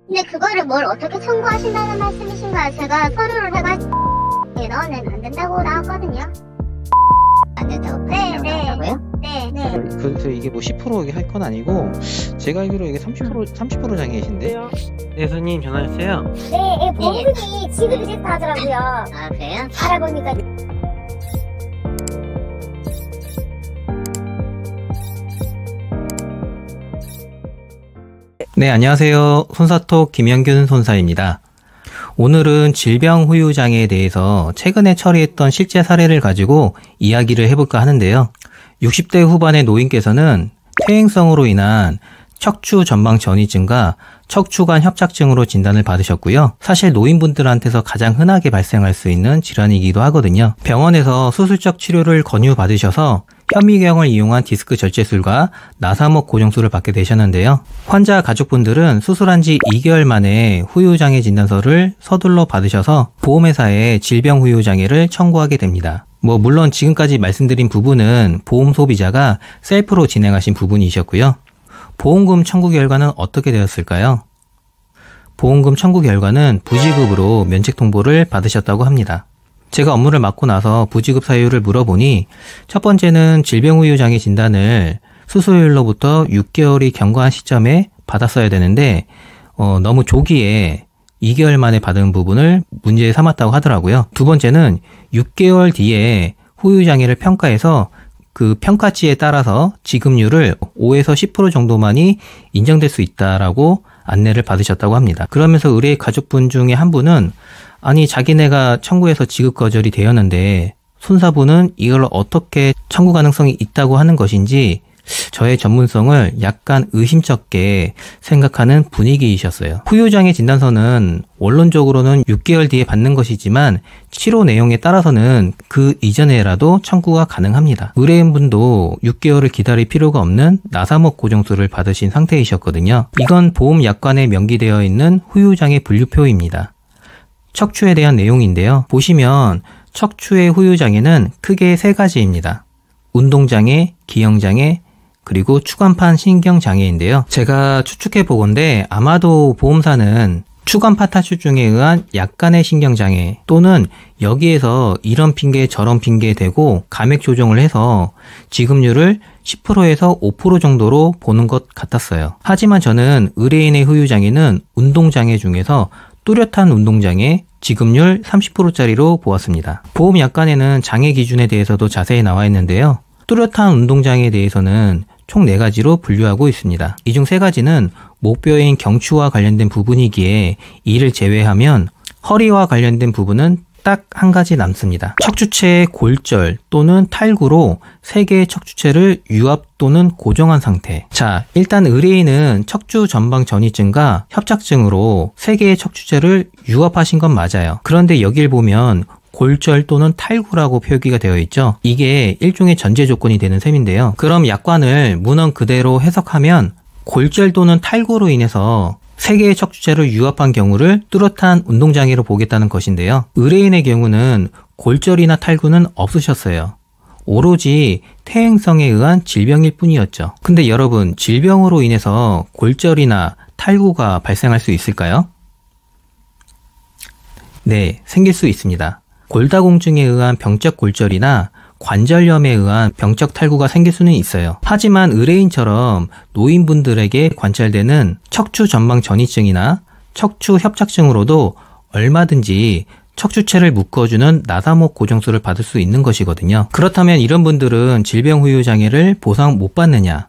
근데 그거를 뭘 어떻게 청구하신다는 말씀이신가요? 제가 서류를 해가지고 넣어내면 안 된다고 나왔거든요. 안 된다고? 네. 네. 그래서 이게 뭐 10% 할 건 아니고 제가 알기로 이게 30% 장애이신데. 네, 손님 전화주세요. 네, 보험금이 지급이 됐다 하더라고요. 아, 그래요? 알아보니까. 네, 안녕하세요. 손사톡 김영균 손사입니다. 오늘은 질병 후유 장애에 대해서 최근에 처리했던 실제 사례를 가지고 이야기를 해볼까 하는데요. 60대 후반의 노인께서는 퇴행성으로 인한 척추 전방 전이증과 척추관 협착증으로 진단을 받으셨고요. 사실 노인분들한테서 가장 흔하게 발생할 수 있는 질환이기도 하거든요. 병원에서 수술적 치료를 권유받으셔서 현미경을 이용한 디스크 절제술과 나사목 고정술을 받게 되셨는데요. 환자 가족분들은 수술한 지 2개월 만에 후유장애 진단서를 서둘러 받으셔서 보험회사에 질병 후유장애를 청구하게 됩니다. 물론 지금까지 말씀드린 부분은 보험 소비자가 셀프로 진행하신 부분이셨고요. 보험금 청구 결과는 어떻게 되었을까요? 보험금 청구 결과는 부지급으로 면책 통보를 받으셨다고 합니다. 제가 업무를 맡고 나서 부지급 사유를 물어보니 첫 번째는 질병 후유 장애 진단을 수술일로부터 6개월이 경과한 시점에 받았어야 되는데 너무 조기에 2개월 만에 받은 부분을 문제 삼았다고 하더라고요. 두 번째는 6개월 뒤에 후유 장애를 평가해서 그 평가치에 따라서 지급률을 5에서 10% 정도만이 인정될 수 있다라고 안내를 받으셨다고 합니다. 그러면서 의뢰 가족분 중에 한 분은 아니 자기네가 청구해서 지급 거절이 되었는데 손사부는 이걸 어떻게 청구 가능성이 있다고 하는 것인지 저의 전문성을 약간 의심쩍게 생각하는 분위기이셨어요. 후유장애 진단서는 원론적으로는 6개월 뒤에 받는 것이지만 치료 내용에 따라서는 그 이전에라도 청구가 가능합니다. 의뢰인분도 6개월을 기다릴 필요가 없는 나사목 고정술을 받으신 상태이셨거든요. 이건 보험 약관에 명기되어 있는 후유장애 분류표입니다. 척추에 대한 내용인데요. 보시면 척추의 후유장애는 크게 세 가지입니다. 운동장애, 기형장애, 그리고 추간판 신경장애인데요. 제가 추측해 보건데 아마도 보험사는 추간판 탈출증에 의한 약간의 신경장애 또는 여기에서 이런 핑계 저런 핑계 대고 감액 조정을 해서 지급률을 10%에서 5% 정도로 보는 것 같았어요. 하지만 저는 의뢰인의 후유장애는 운동장애 중에서 뚜렷한 운동장애 지급률 30%짜리로 보았습니다. 보험 약관에는 장애 기준에 대해서도 자세히 나와 있는데요. 뚜렷한 운동장애에 대해서는 총 4가지로 분류하고 있습니다. 이 중 3가지는 목뼈인 경추와 관련된 부분이기에 이를 제외하면 허리와 관련된 부분은 딱 한 가지 남습니다. 척추체의 골절 또는 탈구로 3개의 척추체를 유압 또는 고정한 상태. 자, 일단 의뢰인은 척추 전방 전이증과 협착증으로 3개의 척추체를 유압하신 건 맞아요. 그런데 여길 보면 골절 또는 탈구라고 표기가 되어 있죠. 이게 일종의 전제 조건이 되는 셈인데요. 그럼 약관을 문헌 그대로 해석하면 골절 또는 탈구로 인해서 3개의 척추체를 유압한 경우를 뚜렷한 운동장애로 보겠다는 것인데요. 의뢰인의 경우는 골절이나 탈구는 없으셨어요. 오로지 퇴행성에 의한 질병일 뿐이었죠. 근데 여러분, 질병으로 인해서 골절이나 탈구가 발생할 수 있을까요? 네, 생길 수 있습니다. 골다공증에 의한 병적 골절이나 관절염에 의한 병적 탈구가 생길 수는 있어요. 하지만 의뢰인처럼 노인분들에게 관찰되는 척추 전방 전이증이나 척추 협착증으로도 얼마든지 척추체를 묶어주는 나사목 고정술을 받을 수 있는 것이거든요. 그렇다면 이런 분들은 질병 후유 장애를 보상 못 받느냐?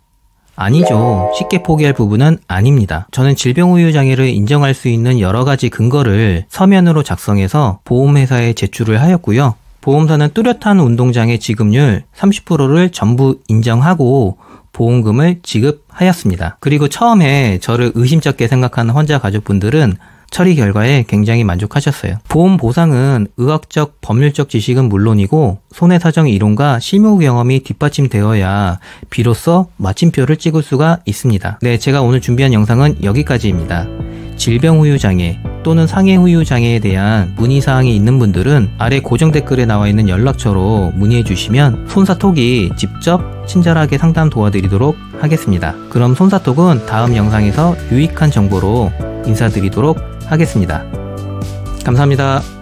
아니죠. 쉽게 포기할 부분은 아닙니다. 저는 질병 후유 장애를 인정할 수 있는 여러 가지 근거를 서면으로 작성해서 보험회사에 제출을 하였고요. 보험사는 뚜렷한 운동장애 지급률 30%를 전부 인정하고 보험금을 지급하였습니다. 그리고 처음에 저를 의심쩍게 생각하는 환자 가족분들은 처리 결과에 굉장히 만족하셨어요. 보험 보상은 의학적, 법률적 지식은 물론이고 손해사정 이론과 실무 경험이 뒷받침되어야 비로소 마침표를 찍을 수가 있습니다. 네, 제가 오늘 준비한 영상은 여기까지입니다. 질병 후유 장애 또는 상해 후유 장애에 대한 문의사항이 있는 분들은 아래 고정 댓글에 나와 있는 연락처로 문의해 주시면 손사톡이 직접 친절하게 상담 도와드리도록 하겠습니다. 그럼 손사톡은 다음 영상에서 유익한 정보로 인사드리도록 하겠습니다. 감사합니다.